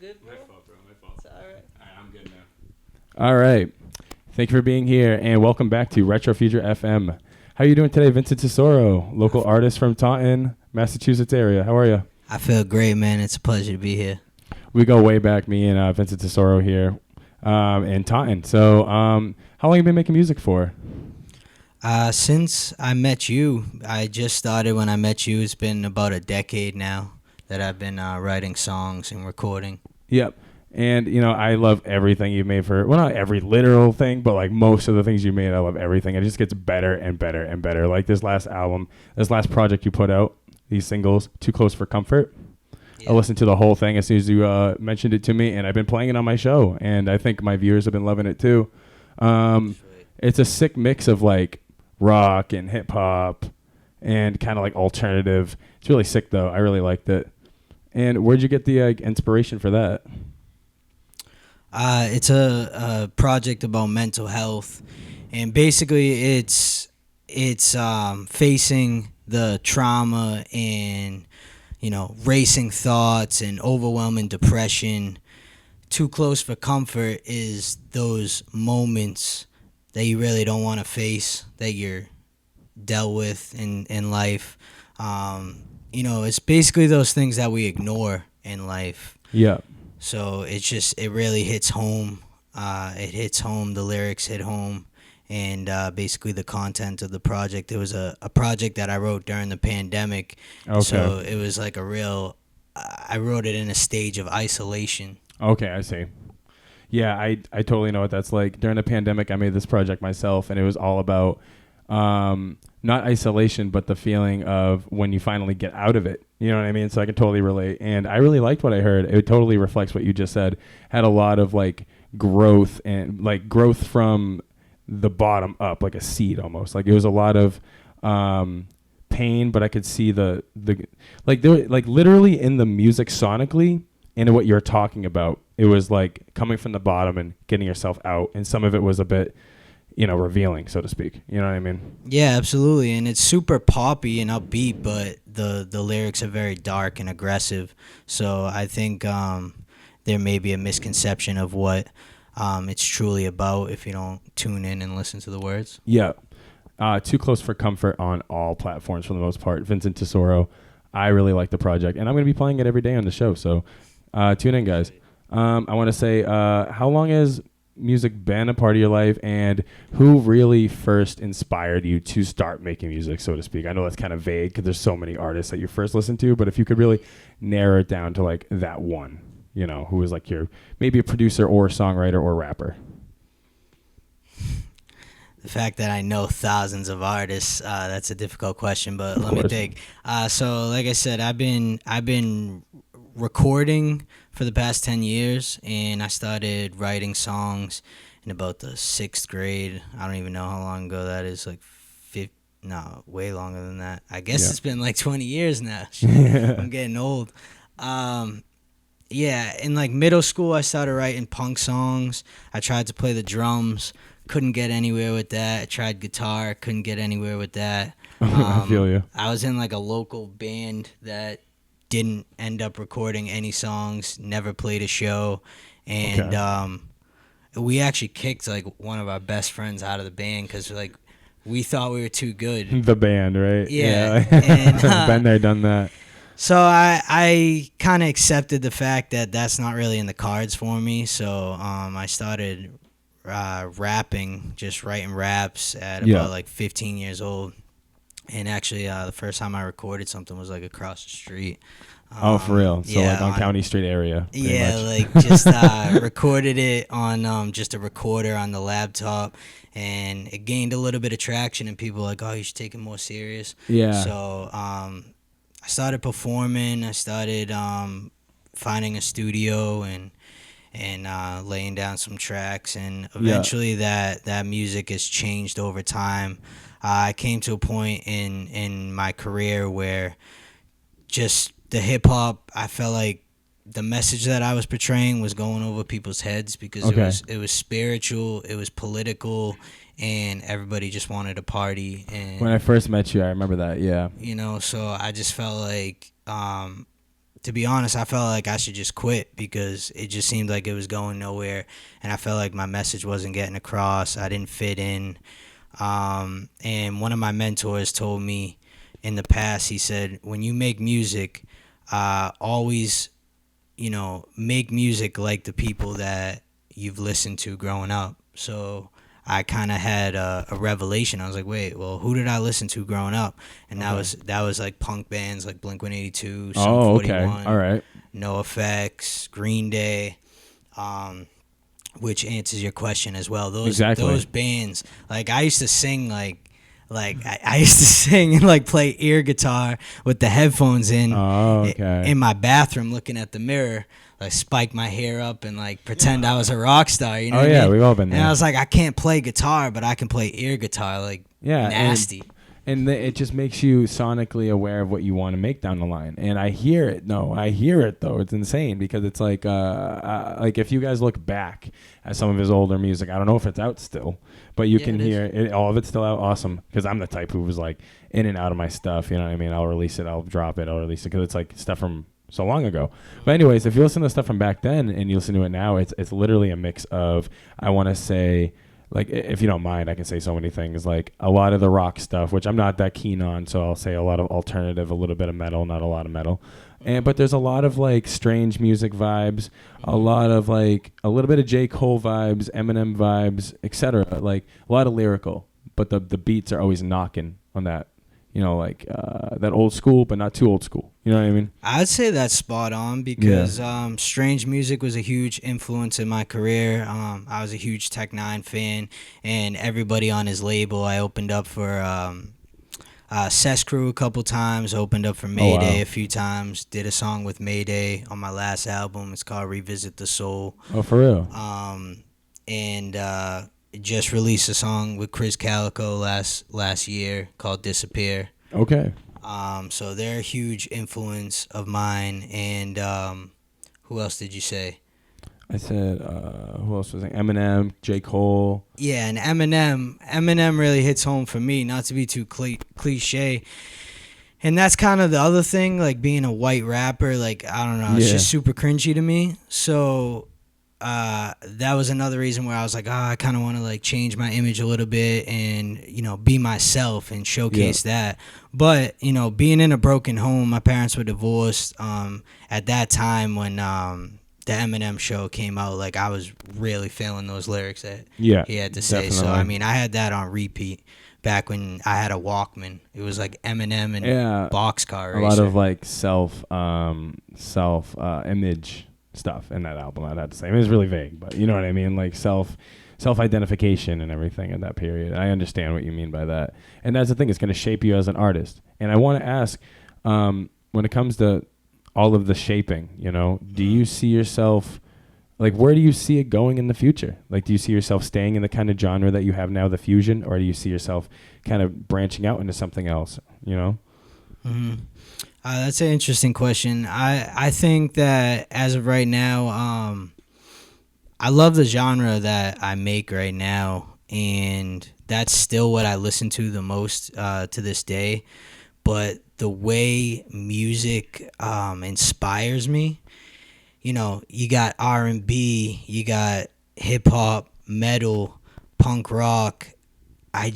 good, bro? My fault, bro. My fault. It's all right. All right, I'm good now. All right. Thank you for being here, and welcome back to Retro Future FM. How are you doing today, Vincent Tesoro, local artist from Taunton, Massachusetts area? How are you? I feel great, man. It's a pleasure to be here. We go way back, me and Vincent Tesoro here in Taunton. So how long have you been making music for? Since I met you, I just started when I met you. It's been about a decade now that I've been writing songs and recording. Yep. And, you know, I love everything you've made for, well, not every literal thing, but like most of the things you made, I love everything. It just gets better and better and better. Like this last album, this last project you put out, these singles, Too Close for Comfort. Yeah. I listened to the whole thing as soon as you mentioned it to me, and I've been playing it on my show, and I think my viewers have been loving it too. It's a sick mix of like rock and hip hop and kind of like alternative. It's really sick though. I really liked it. And where'd you get the inspiration for that? It's a project about mental health, and basically it's facing the trauma and, you know, racing thoughts and overwhelming depression. Too Close for Comfort is those moments that you really don't want to face, that you're dealt with in life. You know, it's basically those things that we ignore in life. Yeah. So it really hits home. It hits home. The lyrics hit home. And basically the content of the project. It was a project that I wrote during the pandemic. Okay. So it was like I wrote it in a stage of isolation. Okay, I see. Yeah, I totally know what that's like. During the pandemic, I made this project myself, and it was all about not isolation, but the feeling of when you finally get out of it. You know what I mean? So I can totally relate. And I really liked what I heard. It totally reflects what you just said. Had a lot of like growth and like growth from the bottom up, like a seed almost. Like it was a lot of pain, but I could see the like there like literally in the music sonically and what you're talking about. It was like coming from the bottom and getting yourself out. And some of it was a bit, you know, revealing, so to speak. You know what I mean? Yeah, absolutely. And it's super poppy and upbeat, but the lyrics are very dark and aggressive. So I think there may be a misconception of what it's truly about if you don't tune in and listen to the words. Yeah. Too Close for Comfort on all platforms for the most part. Vincent Tesoro. I really like the project, and I'm going to be playing it every day on the show. So tune in, guys. I want to say, how long has music been a part of your life, and who really first inspired you to start making music, so to speak? I know that's kind of vague because there's so many artists that you first listened to, but if you could really narrow it down to like that one, you know, who was like your maybe a producer or songwriter or rapper. The fact that I know thousands of artists, that's a difficult question, but let me think. So like I said, I've been recording for the past 10 years, and I started writing songs in about the 6th grade. I don't even know how long ago that is, like way longer than that. I guess It's been like 20 years now. I'm getting old. Yeah, in like middle school, I started writing punk songs. I tried to play the drums, couldn't get anywhere with that. I tried guitar, couldn't get anywhere with that. I feel you. I was in like a local band that didn't end up recording any songs, never played a show, and we actually kicked like one of our best friends out of the band because like we thought we were too good. The band, right? Yeah. And, been there, done that. So I kind of accepted the fact that that's not really in the cards for me. So I started rapping, just writing raps at about like 15 years old. And actually, the first time I recorded something was like across the street. For real? So like on County Street area? Yeah, like just recorded it on just a recorder on the laptop. And it gained a little bit of traction. And people were like, oh, you should take it more serious. Yeah. So I started performing. I started finding a studio and laying down some tracks. And eventually that music has changed over time. I came to a point in my career where just the hip hop, I felt like the message that I was portraying was going over people's heads because it was spiritual, it was political, and everybody just wanted to party. And when I first met you, I remember that. Yeah. You know, so I just felt like to be honest, I felt like I should just quit because it just seemed like it was going nowhere, and I felt like my message wasn't getting across. I didn't fit in. And one of my mentors told me in the past, he said, when you make music, always, make music like the people that you've listened to growing up. So I kind of had a revelation. I was like, wait, well, who did I listen to growing up? And that was like punk bands like Blink-182, Sum 41, okay, all right, NoFX, Green Day, which answers your question as well. Those bands, like I used to sing I used to sing and like play air guitar with the headphones in in my bathroom, looking at the mirror, like spike my hair up and like pretend I was a rock star. You know? Yeah, we've all been there. And I was like, I can't play guitar, but I can play air guitar, like nasty. And it just makes you sonically aware of what you want to make down the line. And I hear it. No, I hear it though. It's insane because it's like if you guys look back at some of his older music, I don't know if it's out still, but you can hear it. All of it's still out. Awesome. Because I'm the type who was like in and out of my stuff. You know what I mean? I'll release it. I'll drop it. I'll release it because it's like stuff from so long ago. But anyways, if you listen to stuff from back then and you listen to it now, it's literally a mix of, I want to say, like, if you don't mind, I can say so many things. Like a lot of the rock stuff, which I'm not that keen on, so I'll say a lot of alternative, a little bit of metal, not a lot of metal. But there's a lot of like strange music vibes, a lot of like a little bit of J. Cole vibes, Eminem vibes, etc. Like a lot of lyrical, but the beats are always knocking on that. That old school, but not too old school. You know what I mean? I'd say that's spot on because strange music was a huge influence in my career. I was a huge Tech Nine fan, and everybody on his label. I opened up for Cess Crew a couple times, opened up for Mayday a few times, did a song with Mayday on my last album. It's called Revisit the Soul. Oh, for real? Just released a song with Chris Calico last year called Disappear. Okay. So they're a huge influence of mine. And who else did you say? I said, who else was it? Eminem, J. Cole. Yeah, and Eminem really hits home for me, not to be too cliche. And that's kind of the other thing, like being a white rapper, like, I don't know, it's just super cringy to me. So that was another reason where I was like, I kind of want to like change my image a little bit and, be myself and showcase that. But, being in a broken home, my parents were divorced. At that time when the Eminem show came out, like I was really feeling those lyrics that he had to say. Definitely. So, I mean, I had that on repeat back when I had a Walkman. It was like Eminem and Boxcar Racer. A lot of like self image stuff in that album, I'd have to say. I mean, it's really vague, but you know what I mean? Like self-identification and everything in that period. I understand what you mean by that. And that's the thing. It's going to shape you as an artist. And I want to ask, when it comes to all of the shaping, do you see yourself, like, where do you see it going in the future? Like, do you see yourself staying in the kind of genre that you have now, the fusion, or do you see yourself kind of branching out into something else, Mm-hmm. That's an interesting question. I think that as of right now, I love the genre that I make right now, and that's still what I listen to the most to this day. But the way music inspires me, you got R&B, you got hip hop, metal, punk rock. I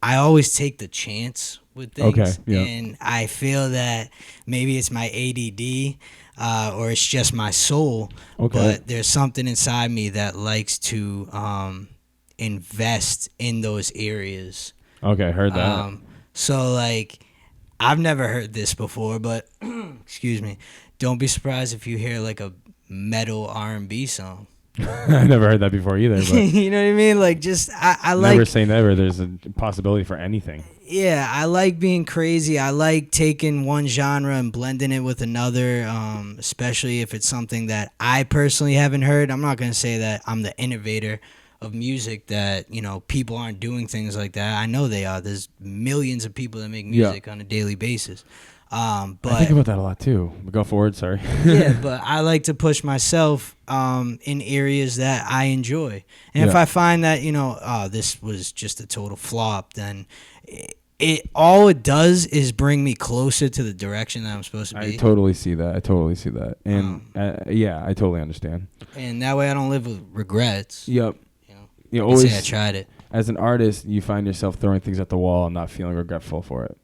always take the chance with things, and I feel that maybe it's my ADD or it's just my soul, but there's something inside me that likes to invest in those areas. Okay, heard that. So like, I've never heard this before, but excuse me, don't be surprised if you hear like a metal R&B song. I never heard that before either. But you know what I mean? Like, just I like. Never say never. There's a possibility for anything. Yeah, I like being crazy. I like taking one genre and blending it with another, especially if it's something that I personally haven't heard. I'm not going to say that I'm the innovator of music, that, people aren't doing things like that. I know they are. There's millions of people that make music on a daily basis. But I think about that a lot too. Go forward, sorry. Yeah, but I like to push myself in areas that I enjoy. And if I find that, this was just a total flop, then all it does is bring me closer to the direction that I'm supposed to I be. totally see that. And yeah, I totally understand. And that way I don't live with regrets. Yep. You know, You I can always say I tried it. as an artist, you find yourself throwing things at the wall and not feeling regretful for it,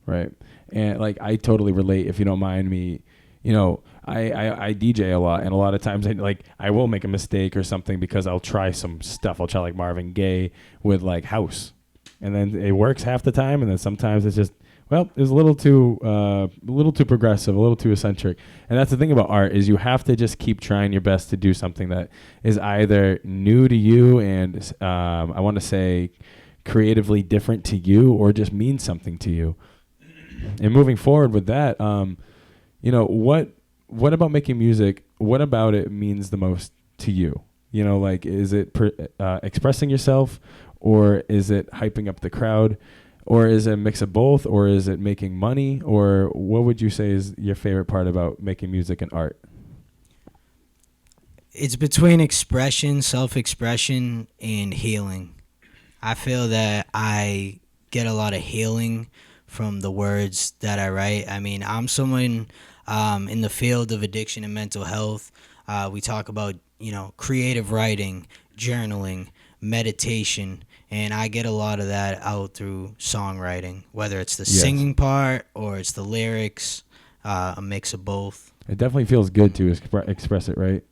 right? And like I totally relate. If you don't mind me, I DJ a lot, and a lot of times I will make a mistake or something because I'll try some stuff. I'll try like Marvin Gaye with like house, and then it works half the time, and then sometimes it's just it was a little too progressive, a little too eccentric. And that's the thing about art is you have to just keep trying your best to do something that is either new to you and I want to say creatively different to you, or just means something to you. And moving forward with that, what about making music? What about it means the most to you? Like, is it expressing yourself, or is it hyping up the crowd, or is it a mix of both, or is it making money, or what would you say is your favorite part about making music and art? It's between expression, self-expression, and healing. I feel that I get a lot of healing from the words that I write. I mean, I'm someone in the field of addiction and mental health. We talk about, creative writing, journaling, meditation, and I get a lot of that out through songwriting, whether it's the singing part or it's the lyrics, a mix of both. It definitely feels good to express it, right?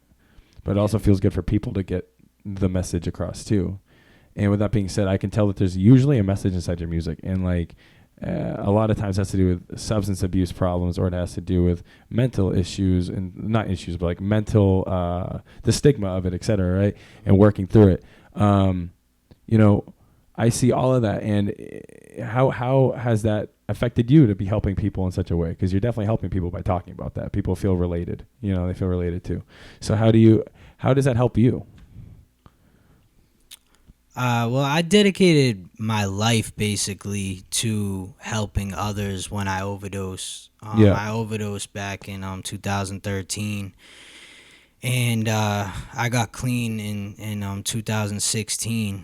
But it also feels good for people to get the message across too. And with that being said, I can tell that there's usually a message inside your music, and like a lot of times it has to do with substance abuse problems, or it has to do with mental issues, and not issues, but like mental, the stigma of it, et cetera, right? And working through it. I see all of that. And how has that affected you to be helping people in such a way? Because you're definitely helping people by talking about that. People feel related, they feel related too. So how does that help you? Well, I dedicated my life basically to helping others when I overdosed. I overdosed back in 2013, and I got clean in 2016.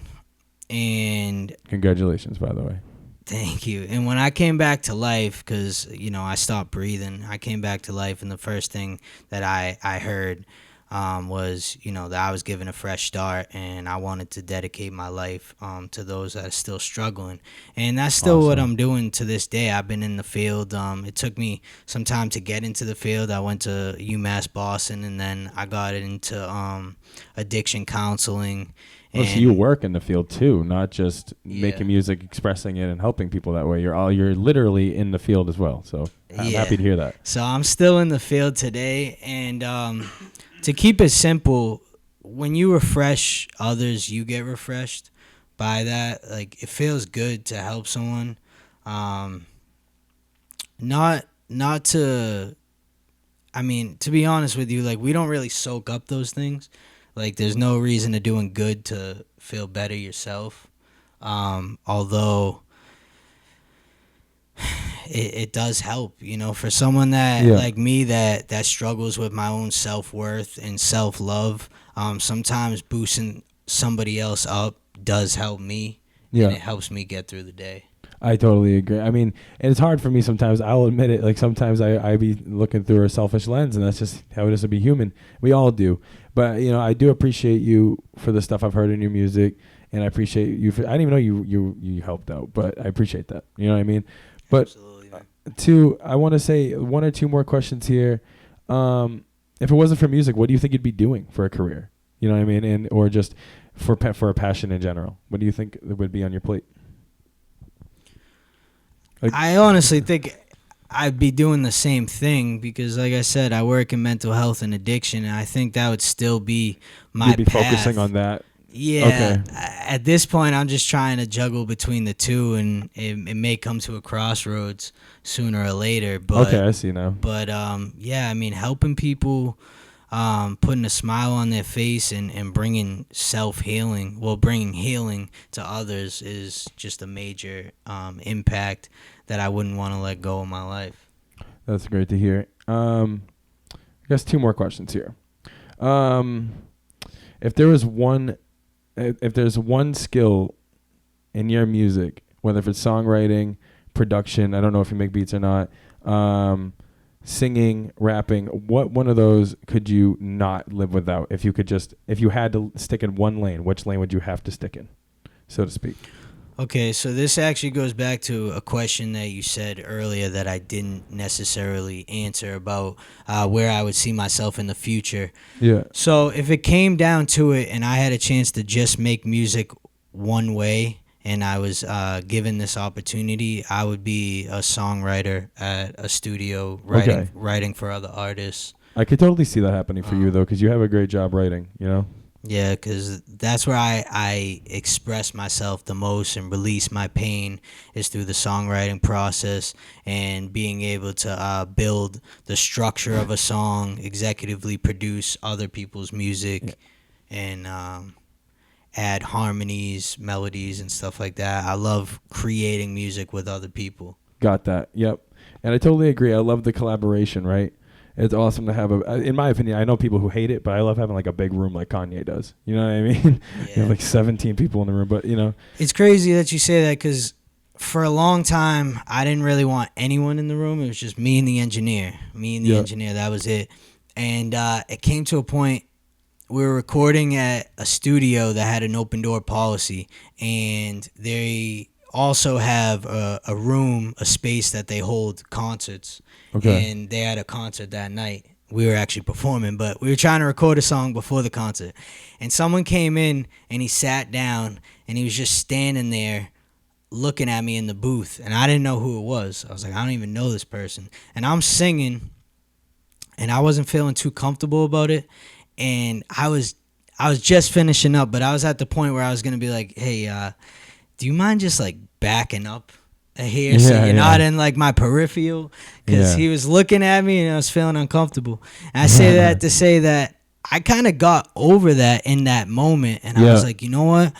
And congratulations, by the way. Thank you. And when I came back to life, because I stopped breathing, I came back to life, and the first thing that I heard was that I was given a fresh start, and I wanted to dedicate my life to those that are still struggling. And that's still what I'm doing to this day. I've been in the field. It took me some time to get into the field. I went to UMass Boston, and then I got into addiction counseling. So you work in the field too, not just making music, expressing it, and helping people that way. You're literally in the field as well. So I'm happy to hear that. So I'm still in the field today, and to keep it simple, when you refresh others, you get refreshed by that. Like, it feels good to help someone. Not to, to be honest with you, like, we don't really soak up those things. Like, there's no reason to doing good to feel better yourself. Although it does help, for someone that like me that struggles with my own self-worth and self-love. Sometimes boosting somebody else up does help me, and it helps me get through the day. I totally agree. And it's hard for me sometimes. I'll admit it. Like, sometimes I be looking through a selfish lens, and that's just how it is to be human. We all do. But, I do appreciate you for the stuff I've heard in your music, and I appreciate you for, I didn't even know you helped out, but I appreciate that. You know what I mean? But I want to say one or two more questions here. If it wasn't for music, what do you think you'd be doing for a career? You know what I mean? And or just for a passion in general. What do you think would be on your plate? Like, I honestly think I'd be doing the same thing because, like I said, I work in mental health and addiction, and I think that would still be my you'd be path. Focusing on that. Yeah. Okay. At this point, I'm just trying to juggle between the two, and it may come to a crossroads sooner or later. But, okay, I see now. But helping people, putting a smile on their face, and bringing bringing healing to others is just a major impact that I wouldn't want to let go of my life. That's great to hear. I guess two more questions here. If there's one skill in your music, whether if it's songwriting production. I don't know if you make beats or not. Singing, rapping. What one of those could you not live without? If you had to stick in one lane, which lane would you have to stick in, so to speak? Okay, so this actually goes back to a question that you said earlier that I didn't necessarily answer about where I would see myself in the future. Yeah. So if it came down to it and I had a chance to just make music one way and I was given this opportunity, I would be a songwriter at a studio writing for other artists. I could totally see that happening for you, though, because you have a great job writing, you know? Yeah, because that's where I express myself the most and release my pain is through the songwriting process and being able to build the structure of a song, executively produce other people's music, and add harmonies, melodies, and stuff like that. I love creating music with other people. Got that. Yep. And I totally agree. I love the collaboration, right? It's awesome to have in my opinion, I know people who hate it, but I love having like a big room like Kanye does. You know what I mean? Yeah. You have like 17 people in the room, but you know. It's crazy that you say that because for a long time, I didn't really want anyone in the room. It was just me and the engineer. That was it. And it came to a point, we were recording at a studio that had an open door policy, and they also have a room, a space that they hold concerts. Okay. And they had a concert that night. We were actually performing, but we were trying to record a song before the concert. And someone came in, and he sat down, and he was just standing there looking at me in the booth. And I didn't know who it was. I was like, I don't even know this person. And I'm singing, and I wasn't feeling too comfortable about it. And I was just finishing up, but I was at the point where I was going to be like, hey, do you mind just like backing up here so you're not in like my peripheral? Because he was looking at me and I was feeling uncomfortable. And I say that to say that I kind of got over that in that moment. And I was like, you know what?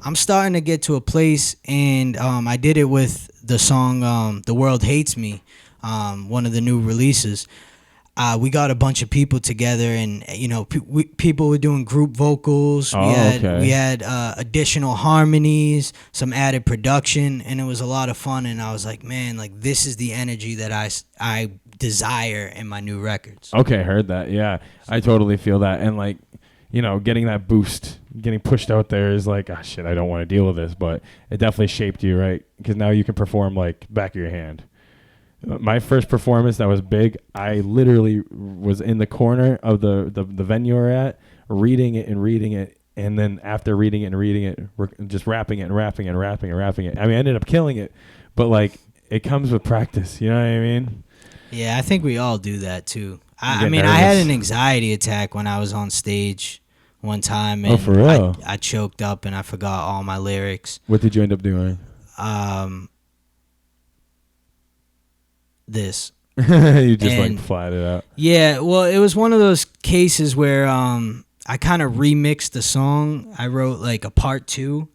I'm starting to get to a place, and I did it with the song The World Hates Me, one of the new releases. We got a bunch of people together, and you know, people were doing group vocals. We had additional harmonies, some added production, and it was a lot of fun. And I was like, man, like this is the energy that I desire in my new records. Okay, heard that. Yeah, I totally feel that. And like, you know, getting that boost, getting pushed out there is like, ah, shit, I don't want to deal with this, but it definitely shaped you, right? Because now you can perform like back of your hand. My first performance that was big, I literally was in the corner of the venue we're at, reading it, and then after reading it, we're just rapping it and rapping it. I mean, I ended up killing it, but like it comes with practice, you know what I mean? Yeah, I think we all do that too. I mean, I had an anxiety attack when I was on stage one time, and for real? I choked up and I forgot all my lyrics. What did you end up doing? This. You just like flat it out. Yeah, well, it was one of those cases where I kind of remixed the song. I wrote like a part 2,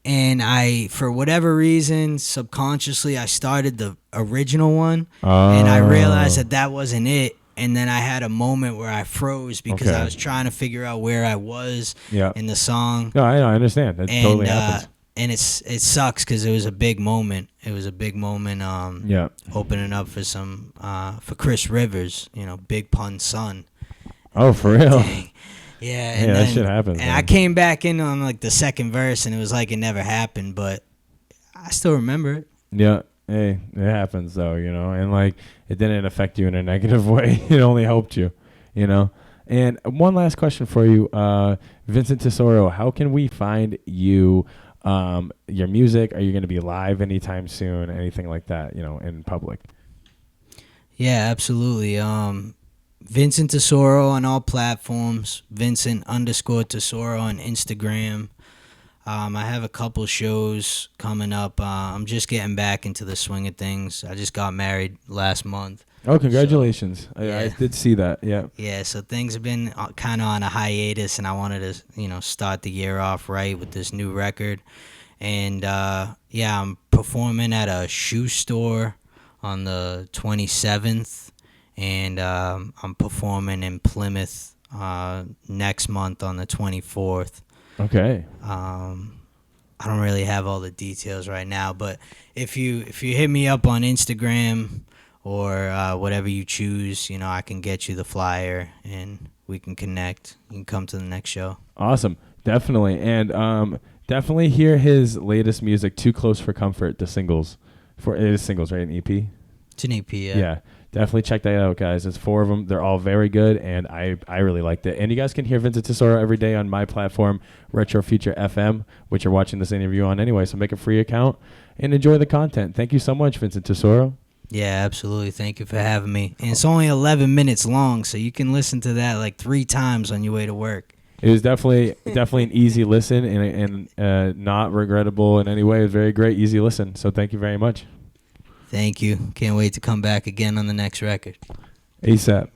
and I, for whatever reason, subconsciously, I started the original one, and I realized that wasn't it. And then I had a moment where I froze because I was trying to figure out where I was in the song. No, I understand. That totally happens. And it sucks because it was a big moment. It was a big moment. Opening up for for Chris Rivers, you know, Big Pun's son. Oh, for real? Dang. Yeah. And that shit happens. And I came back in on like the second verse, and it was like it never happened, but I still remember it. Yeah. Hey, it happens though, you know, and like it didn't affect you in a negative way. It only helped you, you know. And one last question for you, Vincent Tesoro. How can we find you? Your music, are you going to be live anytime soon, anything like that, you know, in public? Yeah, absolutely. Vincent Tesoro on all platforms, Vincent_Tesoro on Instagram. I have a couple shows coming up. I'm just getting back into the swing of things. I just got married last month. Oh, congratulations. So, I did see that. Yeah. Yeah, so things have been kind of on a hiatus, and I wanted to, you know, start the year off right with this new record. And, I'm performing at a shoe store on the 27th, and I'm performing in Plymouth next month on the 24th. Okay. I don't really have all the details right now, but if you hit me up on Instagram or whatever you choose, I can get you the flyer and we can connect. You can come to the next show. Awesome. Definitely. And definitely hear his latest music, Too Close for Comfort, the singles. It is singles, right? An EP? It's an EP, yeah. Yeah. Definitely check that out, guys. There's 4 of them. They're all very good, and I really liked it. And you guys can hear Vincent Tesoro every day on my platform, Retro Future FM, which you're watching this interview on anyway. So make a free account and enjoy the content. Thank you so much, Vincent Tesoro. Yeah, absolutely. Thank you for having me. And it's only 11 minutes long, so you can listen to that like 3 times on your way to work. It was definitely an easy listen and not regrettable in any way. It was very great, easy listen. So thank you very much. Thank you. Can't wait to come back again on the next record. ASAP.